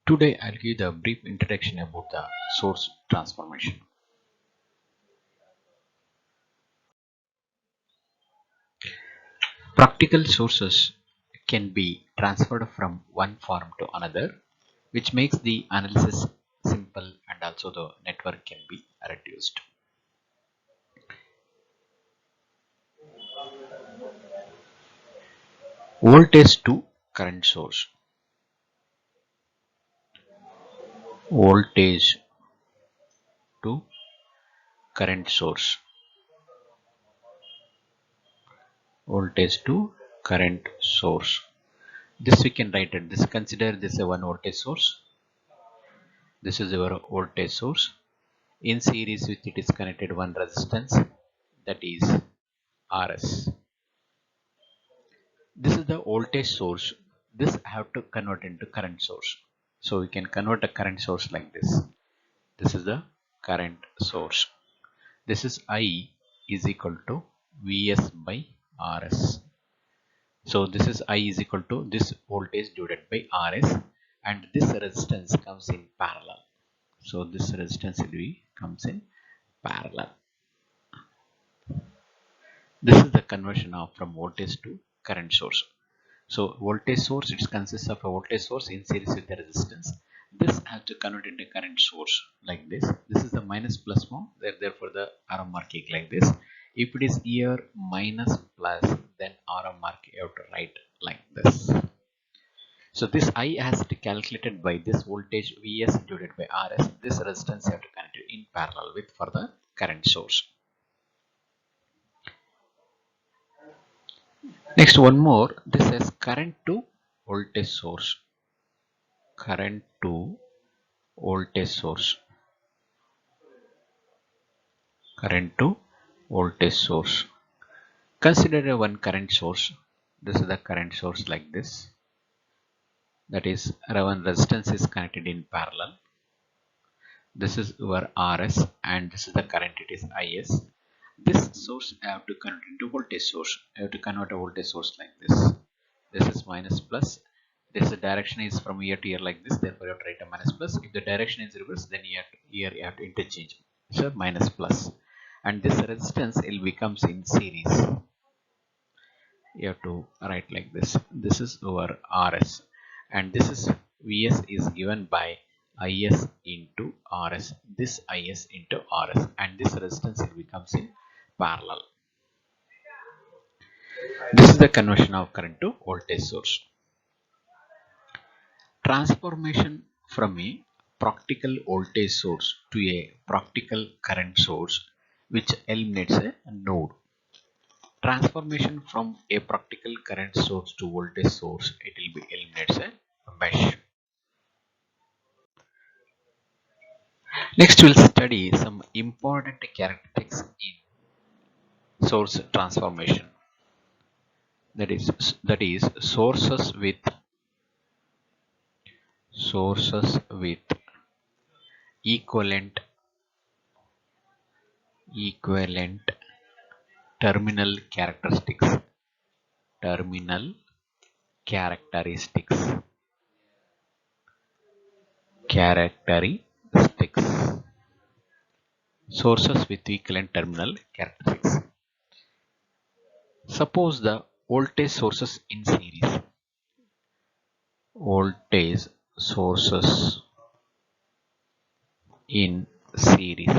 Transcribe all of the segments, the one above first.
Today I'll give the brief introduction about the source transformation. Practical sources can be transferred from one form to another, which makes the analysis simple and also the network can be reduced. Voltage to current source. Voltage to current source. Voltage to current source. This we can write it. This consider this a one voltage source. This is our voltage source. In series with it is connected one resistance, that is Rs. This is the voltage source. This I have to convert into current source. So we can convert a current source like this. This is the current source. This is I is equal to Vs by Rs. So this is I is equal to this voltage divided by Rs, and this resistance comes in parallel. So this resistance comes in parallel. This is the conversion of from voltage to current source. So voltage source, it consists of a voltage source in series with the resistance. This has to convert into current source like this. This is the minus plus form. Therefore the arrow marking like this. If it is here minus plus, then arrow mark you have to write like this. So this I has to be calculated by this voltage Vs divided by Rs. This resistance have to connect it in parallel with for the current source. Next one more, this is current to voltage source. Current to voltage source. Current to voltage source. Consider one current source. This is the current source like this. That is one resistance is connected in parallel. This is your Rs and this is the current, it is Is. This source I have to convert into voltage source. I have to convert a voltage source like this. This is minus plus. This direction is from here to here like this. Therefore, you have to write a minus plus. If the direction is reverse, then here you have to interchange. So minus plus. And this resistance will becomes in series. You have to write like this. This is our Rs, and this is Vs is given by Is into Rs. This Is into Rs, and this resistance it becomes in parallel. This is the conversion of current to voltage source. Transformation from a practical voltage source to a practical current source, which eliminates a node. Transformation from a practical current source to voltage source, it will be eliminates a mesh. Next we'll study some important characteristics in source transformation. That is sources with equivalent terminal characteristics. Terminal characteristics. Sources with equivalent terminal characteristics. Suppose the voltage sources in series. Voltage sources in series.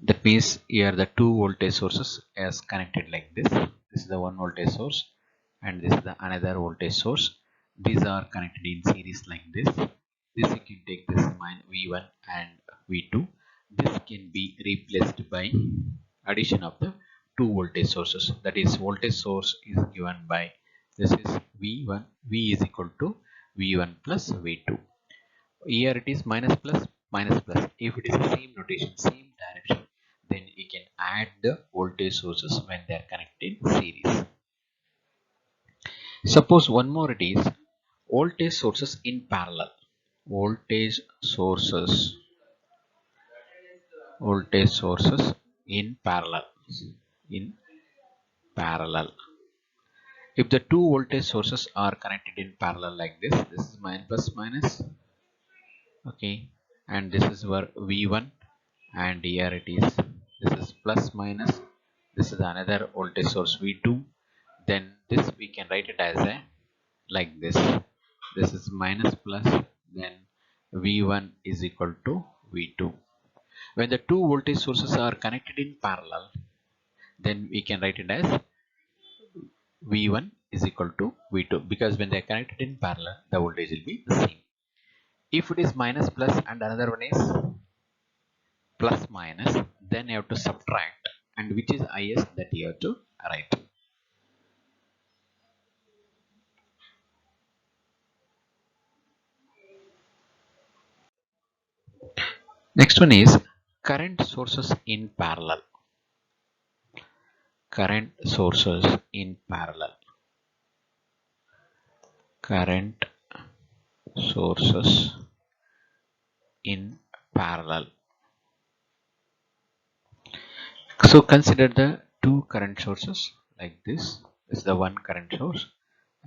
That means here the two voltage sources is connected like this. This is the one voltage source and this is the another voltage source. These are connected in series like this. This you can take this V1 and V2. This can be replaced by addition of the two voltage sources. That is voltage source is given by this is V1. V is equal to V1 plus V2. Here it is minus plus minus plus. If it is the same notation, same direction, then we can add the voltage sources when they are connected in series. Suppose one more, it is voltage sources in parallel. Voltage sources in parallel. If the two voltage sources are connected in parallel like this is plus minus, okay, and this is where V1, and here it is, this is plus minus, this is another voltage source V2, then this we can write it as a like this is minus plus, then V1 is equal to V2. When the two voltage sources are connected in parallel, then we can write it as V1 is equal to V2, because when they are connected in parallel, the voltage will be the same. If it is minus plus and another one is plus minus, then you have to subtract, and which is highest, that you have to write. Next one is current sources in parallel. Current sources in parallel. Current sources in parallel. So consider the two current sources like this. This is the one current source,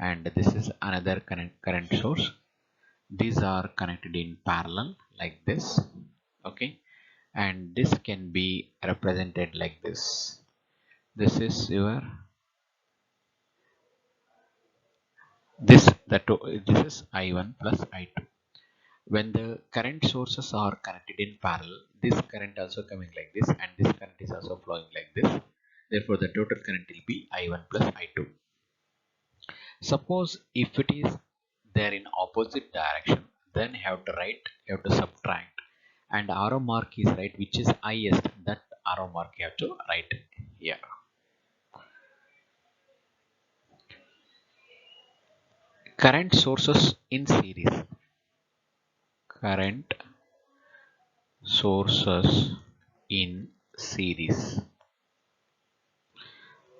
and this is another current source. These are connected in parallel like this, okay, and this can be represented like this. This is your this is I1 plus I2. When the current sources are connected in parallel, this current also coming like this, and this current is also flowing like this. Therefore, the total current will be I1 plus I2. Suppose if it is there in opposite direction, then you have to subtract, and arrow mark is right, which is highest, that arrow mark you have to write here. Current sources in series. Current sources in series.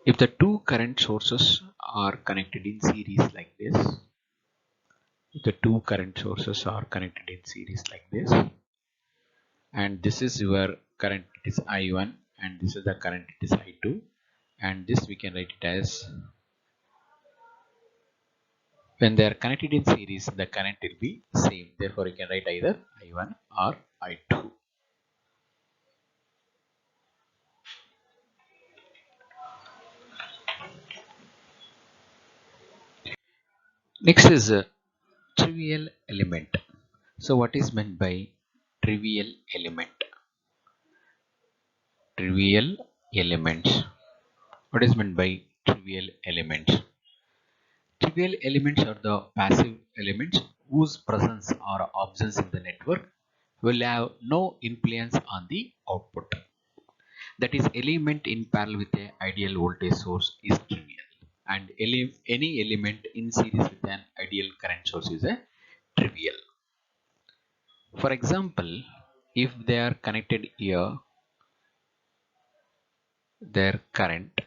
If the two current sources are connected in series like this, if the two current sources are connected in series like this, and this is your current, it is I1, and this is the current, it is I2, and this we can write it as, when they are connected in series, the current will be same. Therefore, you can write either I1 or I2. Next is a trivial element. So what is meant by trivial element? Trivial elements. What is meant by trivial elements? Trivial elements are the passive elements whose presence or absence in the network will have no influence on the output. That is, element in parallel with an ideal voltage source is trivial, and any element in series with an ideal current source is a trivial. For example, if they are connected here, their current,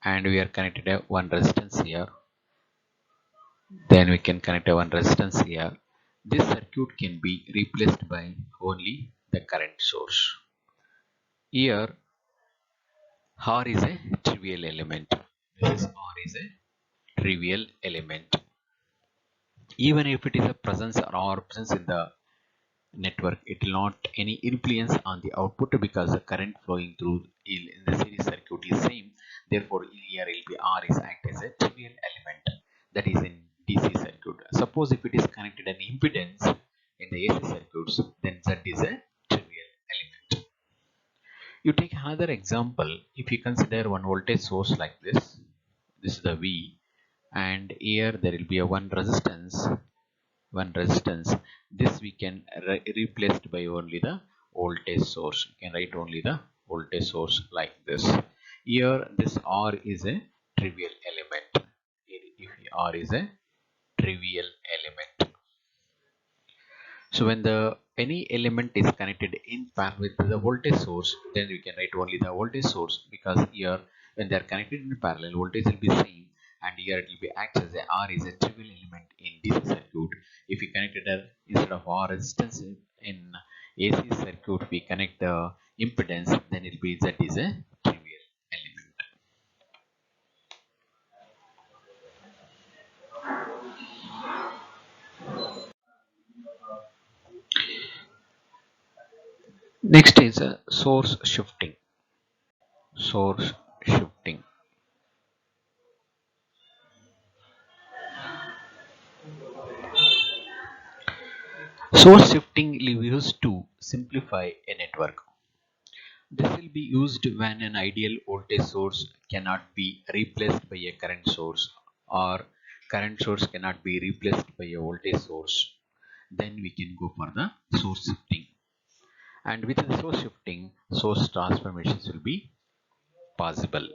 and we are connected a one resistance here, then we can connect a one resistance here. This circuit can be replaced by only the current source. Here R is a trivial element. This is R is a trivial element. Even if it is a presence or absence in the network, it will not any influence on the output, because the current flowing through in the series circuit is same. Therefore, here will be R is act as a trivial element, that is in DC circuit. Suppose if it is connected an impedance in the AC circuits, then Z is a trivial element. You take another example. If you consider one voltage source like this is the V, and here there will be a one resistance. This we can replaced by only the voltage source. You can write only the voltage source like this. Here this R is a trivial element. If R is a trivial element, so when the any element is connected in parallel with the voltage source, then we can write only the voltage source, because here when they are connected in parallel, voltage will be same, and here it will be acts as a R is a trivial element in DC circuit. If we connected instead of R resistance in AC circuit, we connect the impedance, then it will be Z is a trivial element. Next is source shifting. Source shifting. Source shifting will be used to simplify a network. This will be used when an ideal voltage source cannot be replaced by a current source, or current source cannot be replaced by a voltage source. Then we can go for the source shifting. And with the source shifting, source transformations will be possible.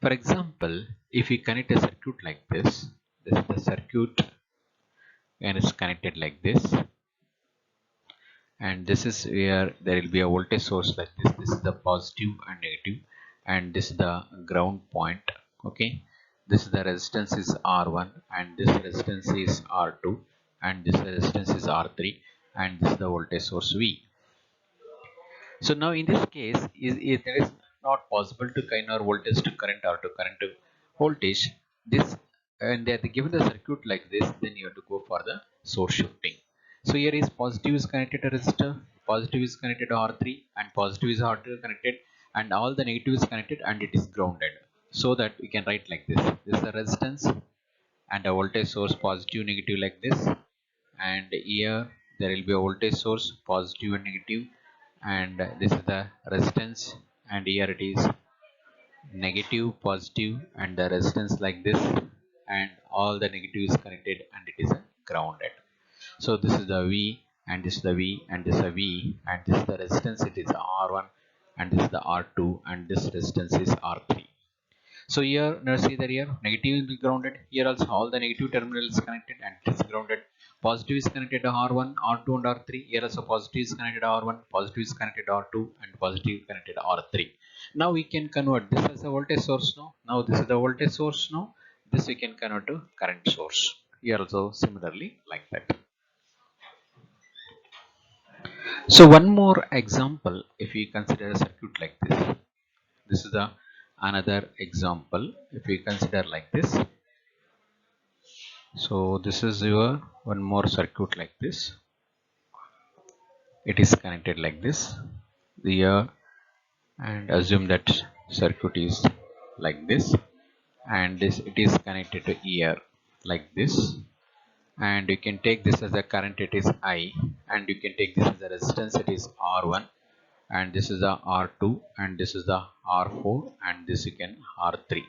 For example, if we connect a circuit like this is the circuit and it's connected like this, and this is where there will be a voltage source like this is the positive and negative, and this is the ground point. Okay, this is the resistance is R1, and this resistance is R2, and this resistance is R3, and this is the voltage source V. So now in this case, it is not possible to kind of voltage to current or to current to voltage. This, and they are given the circuit like this, then you have to go for the source shifting. So here is positive is connected to resistor, positive is connected to R3, and positive is R2 connected, and all the negative is connected and it is grounded. So that we can write like this. This is the resistance and a voltage source positive negative like this, and here there will be a voltage source positive and negative, and this is the resistance, and here it is negative positive and the resistance like this, and all the negative is connected and it is grounded. So this is the V, and this is the V, and this is the V, and this is the resistance, it is R1, and this is the R2, and this resistance is R3. So here, now see that here negative will be grounded. Here also all the negative terminal is connected and it is grounded. Positive is connected to R1, R2 and R3. Here also positive is connected to R1, positive is connected to R2, and positive is connected to R3. Now we can convert this as a voltage source now. Now this is the voltage source now. This we can convert to current source. Here also similarly like that. So one more example, if we consider a circuit like this. This is the another example. If we consider like this, so this is your one more circuit like this. It is connected like this here, and assume that circuit is like this, and this it is connected to here like this, and you can take this as a current, it is I, and you can take this as a resistance, it is R1, and this is the R2, and this is the R4, and this you can R3.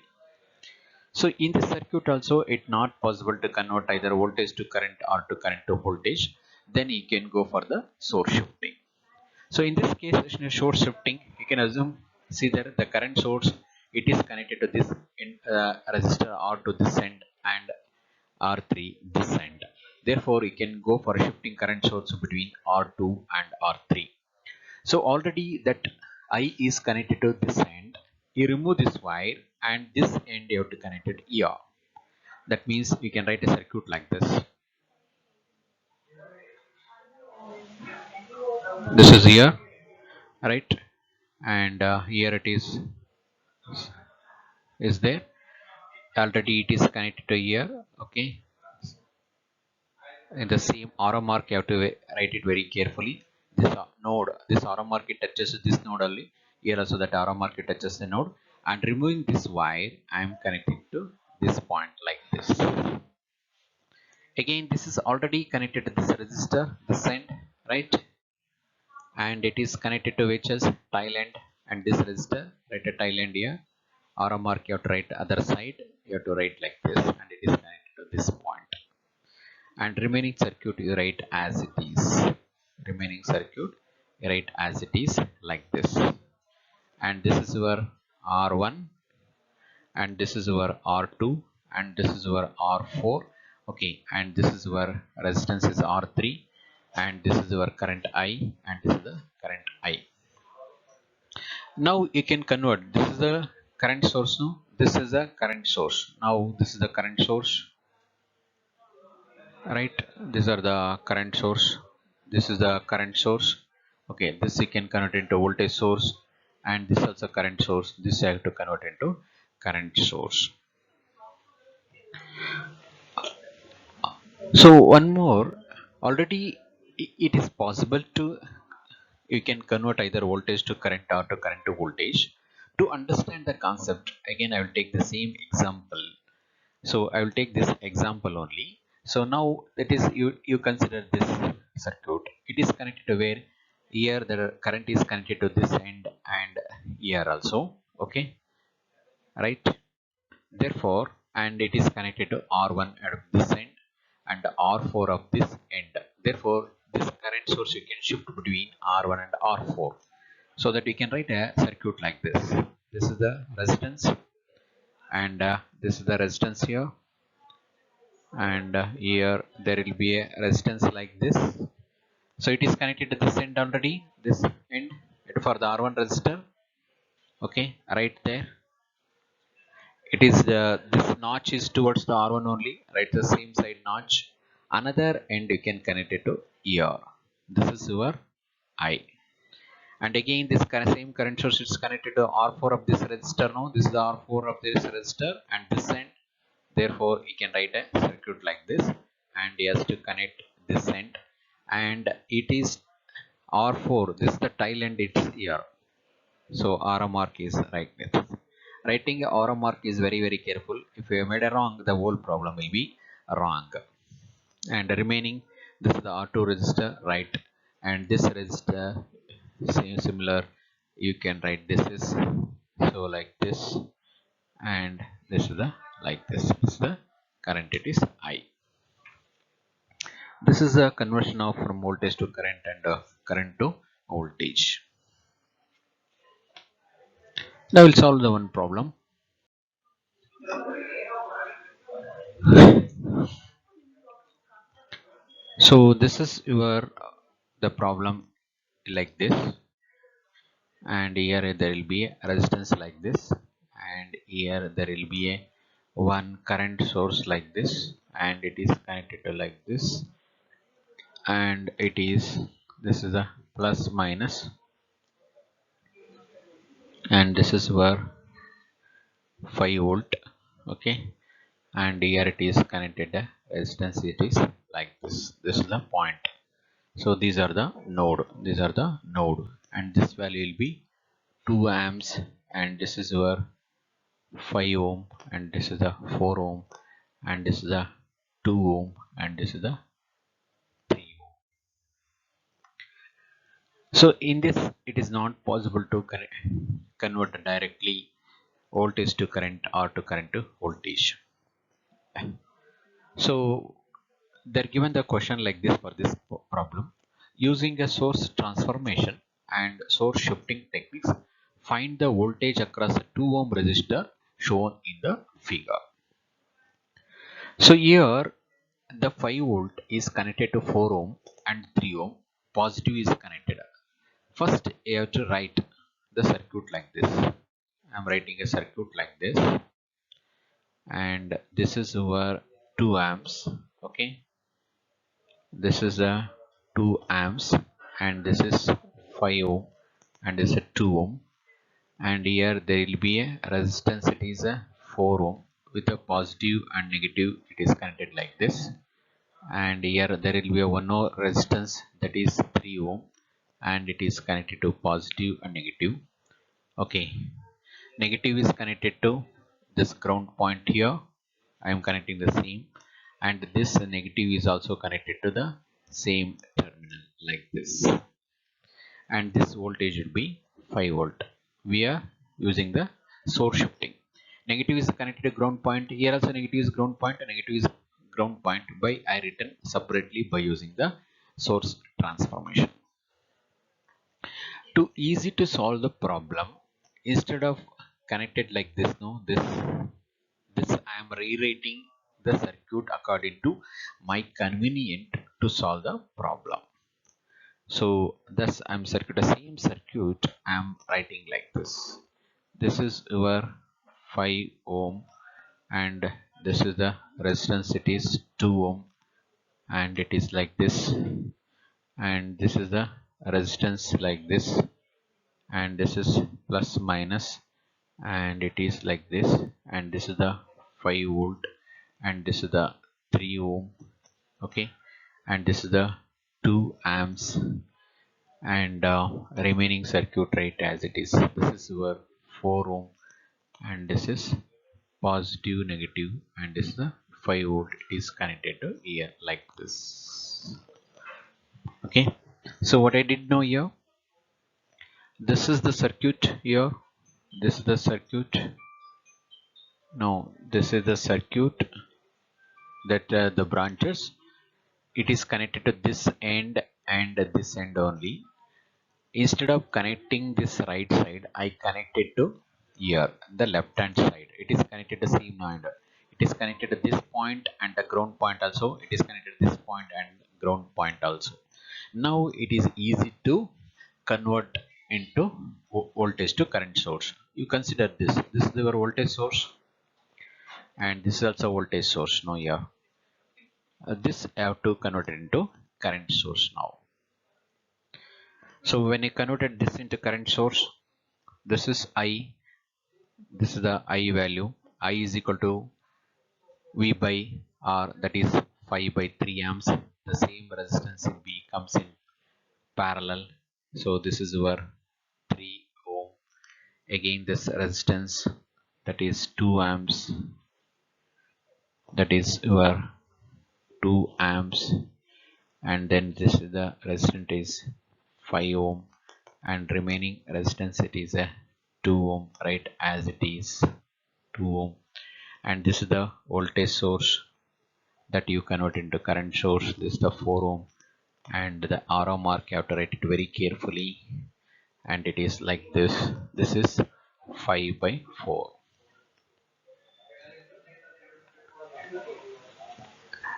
So in this circuit also it not possible to convert either voltage to current or to current to voltage. Then you can go for the source shifting. So in this case, in source shifting, you can assume, see there the current source, it is connected to this resistor R to this end and R3 this end. Therefore, you can go for a shifting current source between R2 and R3. So already that I is connected to this end. You remove this wire and this end you have to connect it here. That means you can write a circuit like this. This is here, right? And here it is there. Already it is connected to here. Okay. In the same arrow mark, you have to write it very carefully. This node, this arrow mark it touches this node only. Here also that arrow mark it touches the node. And removing this wire, I am connecting to this point like this. Again, this is already connected to this resistor, this end, right? And it is connected to which is tile end, and this resistor, write a tile end here. Arrow mark you have to write other side, you have to write like this, and it is connected to this point. And remaining circuit you write as it is. Remaining circuit you write as it is like this. And this is your R1, and this is your R2, and this is your R4. Okay, and this is your resistance is R3, and this is your current I, and this is the current I. Now you can convert, this is the current source now, this is the current source, now this is the current source, right? These are the current source, this is the current source. Okay, this you can convert into voltage source, and this also current source, this you have to convert into current source. So one more, already it is possible to you can convert either voltage to current or to current to voltage. To understand the concept, again I will take the same example. So I will take this example only. So now that is, you consider this circuit. It is connected to where? Here the current is connected to this end and here also. Okay, right? Therefore, and it is connected to R1 at this end and R4 of this end. Therefore, this current source you can shift between R1 and R4, so that we can write a circuit like this. This is the resistance, and this is the resistance here, and here there will be a resistance like this. So it is connected to this end already, this end for the R1 resistor. Okay, right there. It is this notch is towards the R1 only, right? The same side notch. Another end you can connect it to here. This is your I. And again, this same current source is connected to R4 of this resistor. Now, this is the R4 of this resistor and this end. Therefore, you can write a circuit like this, and he has to connect this end. And it is R4. This is the tail end. It's here. So arrow mark is right there. Writing a arrow mark is very careful. If you have made a wrong, the whole problem will be wrong. And the remaining, this is the R2 register, right? And this register, same similar. You can write this is so like this, and this is the like this. This is the current. It is I. This is a conversion of from voltage to current and current to voltage. Now we'll solve the one problem. So this is your the problem like this, and here there will be a resistance like this, and here there will be a one current source like this, and it is connected to like this, and it is, this is a plus minus, and this is where 5 volt. Okay, and here it is connected a resistance. It is like this is the point. So these are the node, and this value will be 2 amps, and this is your 5 ohm, and this is the 4 ohm, and this is the 2 ohm, and this is the 3 ohm. So in this, it is not possible to convert directly voltage to current or to current to voltage. So they're given the question like this for this problem. Using a source transformation and source shifting techniques, find the voltage across a 2 ohm resistor shown in the figure. So here the 5 volt is connected to 4 ohm and 3 ohm. Positive is connected. First you have to write the circuit like this. I am writing a circuit like this, and this is over 2 amps. Okay, this is a 2 amps, and this is 5 ohm, and this is a 2 ohm, and here there will be a resistance. It is a 4 ohm with a positive and negative. It is connected like this, and here there will be a one more resistance, that is 3 ohm, and it is connected to positive and negative. Okay, negative is connected to this ground point here. I am connecting the same, and this negative is also connected to the same terminal like this, and this voltage will be 5 volt. We are using the source shifting. Negative is connected to ground point. Here also negative is ground point, and negative is ground point by I written separately by using the source transformation. To easy to solve the problem, instead of connected like this, no, this I am rewriting the circuit according to my convenient to solve the problem. So thus I'm circuit the same circuit I'm writing like this. This is your 5 ohm, and this is the resistance. It is 2 ohm, and it is like this, and this is the resistance like this, and this is plus minus, and it is like this, and this is the 5 volt, and this is the 3 ohm. Okay, and this is the 2 amps, and remaining circuit right as it is. This is your 4 ohm, and this is positive negative, and this is the 5 volt. It is connected to here like this. Okay, so what I did know here, this is the circuit here, this is the circuit, no, this is the circuit that the branches, it is connected to this end and this end only. Instead of connecting this right side, I connected to here, the left hand side. It is connected to same node. It is connected to this point and the ground point also. It is connected to this point and ground point also. Now it is easy to convert into voltage to current source. You consider this. This is your voltage source, and this is also voltage source. Now yeah, this I have to convert it into current source now. So when you converted this into current source, this is I, this is the I value. I is equal to V by R, that is 5 by 3 amps. The same resistance in B comes in parallel. So this is your 3 ohm. Again this resistance, that is 2 amps. That is your 2 amps. And then this is the resistance is 5 ohm. And remaining resistance, it is a 2 ohm, right, as it is 2 ohm. And this is the voltage source that you convert into current source. This is the 4 ohm, and the arrow mark you have to write it very carefully, and it is like this. This is 5 by 4.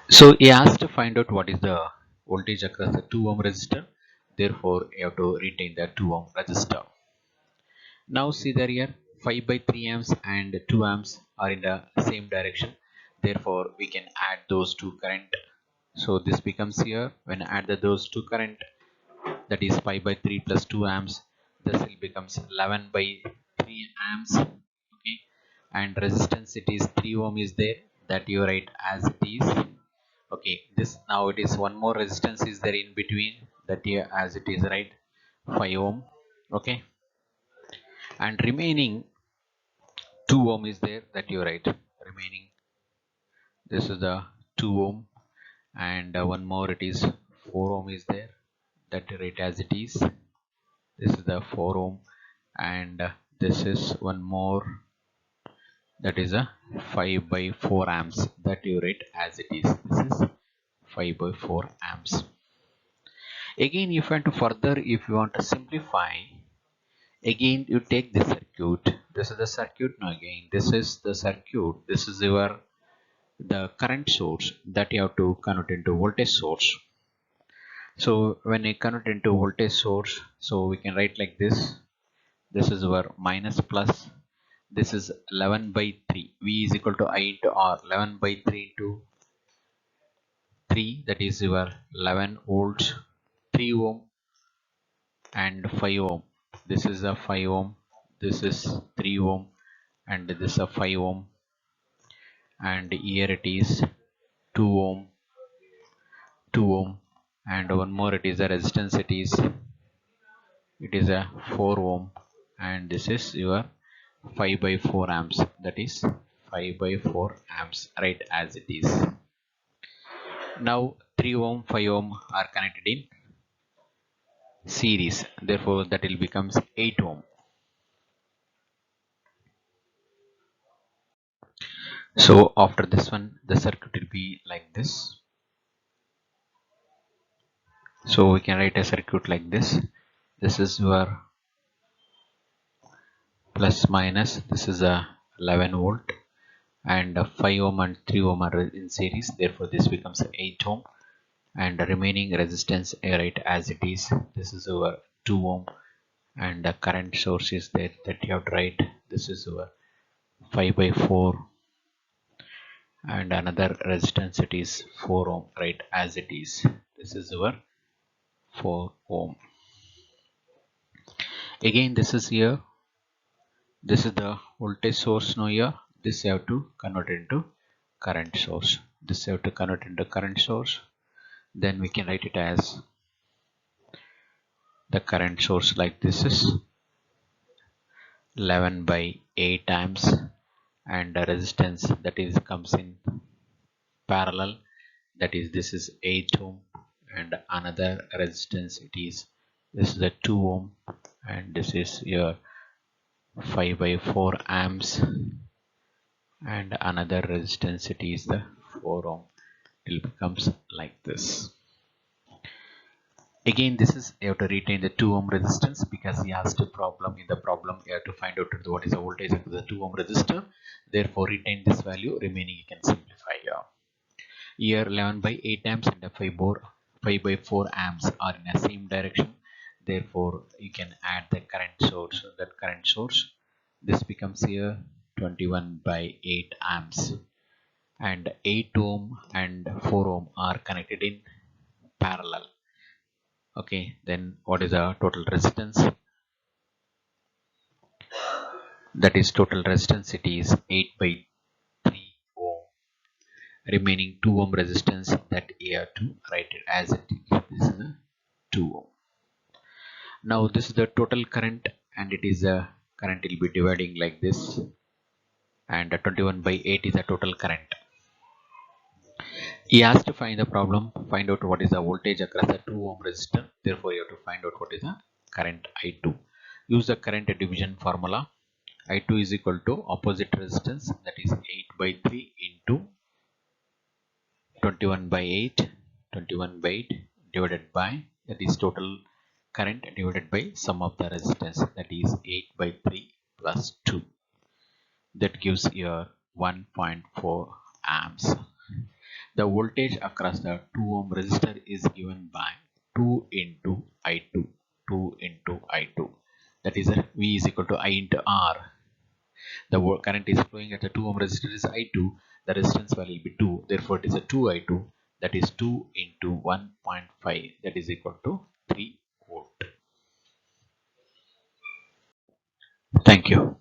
So he asked to find out what is the voltage across the 2 ohm resistor. Therefore you have to retain the 2 ohm resistor. Now see there here, 5 by 3 amps and 2 amps are in the same direction. Therefore we can add those two current. So this becomes here, when I add those two current, that is 5 by 3 plus 2 amps, this will becomes 11 by 3 amps. Okay, and resistance, it is 3 ohm is there, that you write as it is. Okay, this now it is one more resistance is there in between, that here as it is, right, 5 ohm. Okay, and remaining 2 ohm is there, that you write remaining, this is the 2 ohm, and one more, it is 4 ohm is there, that you write as it is. This is the 4 ohm, and this is one more, that is a 5 by 4 amps, that you write as it is. This is 5 by 4 amps. Again, if you want to further, if you want to simplify, again you take the circuit. This is the circuit. Now again, this is the circuit, this is your the current source that you have to convert into voltage source. So when you convert into voltage source, so we can write like this. This is our minus plus, this is 11 by 3, V is equal to I into R, 11 by 3 into 3, that is your 11 volts, 3 ohm and 5 ohm. This is a 5 ohm, this is 3 ohm, and this is a 5 ohm, and here it is 2 ohm, 2 ohm, and one more, it is a resistance, it is a 4 ohm, and this is your 5 by 4 amps, that is 5 by 4 amps, right, as it is. Now 3 ohm 5 ohm are connected in series, therefore that will becomes 8 ohm. So after this one, the circuit will be like this. So we can write a circuit like this. This is your plus minus, this is a 11 volt, and 5 ohm and 3 ohm are in series, therefore this becomes 8 ohm, and the remaining resistance right as it is. This is our 2 ohm, and the current source is there, that you have to write. This is our 5 by 4, and another resistance, it is 4 ohm, right, as it is. This is our 4 ohm. Again, this is here, this is the voltage source. Now here, this you have to convert into current source. This you have to convert into current source. Then we can write it as The current source like this is 11 by 8 amps, and the resistance that is comes in parallel, that is this is 8 ohm, and another resistance it is this is the 2 ohm, and this is your 5 by 4 amps, and another resistance it is the 4 ohm. It becomes like this. Again, this is you have to retain the 2 ohm resistance because he asked a problem. In the problem you have to find out what is the voltage of the 2 ohm resistor. Therefore retain this value, remaining you can simplify here. Here 11 by 8 amps and the 5 by 4 amps are in the same direction. Therefore you can add the current source. That current source, this becomes here 21 by 8 amps, and 8 ohm and 4 ohm are connected in parallel. Okay, then what is the total resistance? That is total resistance, it is 8 by 3 ohm. Remaining 2 ohm resistance, that you have to write it as it is. This is the 2 ohm. Now this is the total current, and it is a current will be dividing like this, and 21 by 8 is the total current. He asked to find the problem, find out what is the voltage across the 2 ohm resistor. Therefore you have to find out what is the current I2. Use the current division formula. I2 is equal to opposite resistance, that is 8 by 3 into 21 by 8, 21 by 8 divided by, that is total current divided by sum of the resistance, that is 8 by 3 plus 2. That gives your 1.4 amps. The voltage across the 2 ohm resistor is given by 2 into I2. 2 into I2. That is V is equal to I into R. The current is flowing at the 2 ohm resistor is I2. The resistance value will be 2. Therefore, it is a 2 I2. That is 2 into 1.5. That is equal to 3 volt. Thank you.